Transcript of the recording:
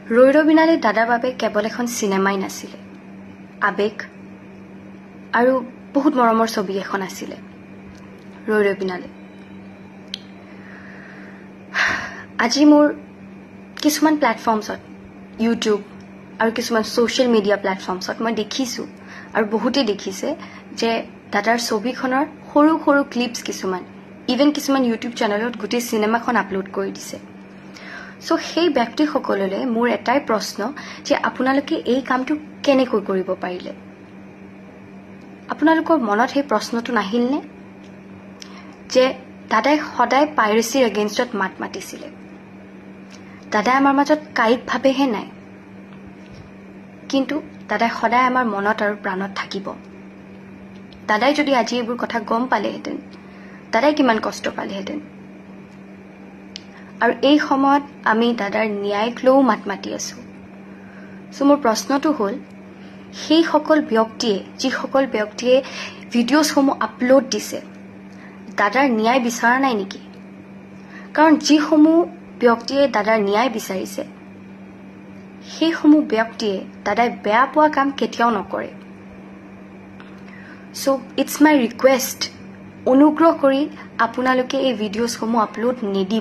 ৰৈৰবিনালে দাদাৰ বাবে কেৱল এখন চিনেমাই নাছিলে, আবেগ আৰু বহুত মৰমৰ ছবি এখন আছিলে। ৰৈৰবিনালে আজি মোৰ কিছুমান প্লেটফৰ্মছত, ইউটিউব আৰু কিছুমান ছ'চিয়েল মিডিয়া প্লেটফৰ্মছত মই দেখিছোঁ আৰু বহুতেই দেখিছে যে দাদাৰ ছবিখনৰ সৰু সৰু ক্লিপছ কিছুমান, ইভেন কিছুমান ইউটিউব চেনেলত গোটেই চিনেমাখন আপলোড কৰি দিছে। চ' সেই ব্যক্তিসকললৈ মোৰ এটাই প্ৰশ্ন যে আপোনালোকে এই কামটো কেনেকৈ কৰিব পাৰিলে? আপোনালোকৰ মনত সেই প্ৰশ্নটো নাহিলনে যে দাদাই সদায় পাইৰেচিৰ এগেইনষ্টত মাত মাতিছিলে? দাদাই আমাৰ মাজত কায়িকভাৱেহে নাই, কিন্তু দাদাই সদায় আমাৰ মনত আৰু প্ৰাণত থাকিব। দাদাই যদি আজি এইবোৰ কথা গম পালেহেঁতেন, দাদাই কিমান কষ্ট পালেহেঁতেন। আৰু এই সময়ত আমি দাদাৰ ন্যায়ক লৈও মাত মাতি আছোঁ। চ' মোৰ প্ৰশ্নটো হ'ল, সেইসকল ব্যক্তিয়ে, যিসকল ব্যক্তিয়ে ভিডিঅ'ছসমূহ আপলোড দিছে, দাদাৰ ন্যায় বিচৰা নাই নেকি? কাৰণ যিসমূহ ব্যক্তিয়ে দাদাৰ ন্যায় বিচাৰিছে, সেইসমূহ ব্যক্তিয়ে দাদাই বেয়া পোৱা কাম কেতিয়াও নকৰে। চ' ইটছ মাই ৰিকুৱেষ্ট, অনুগ্ৰহ কৰি আপোনালোকে এই ভিডিঅ'ছসমূহ আপলোড নিদিব।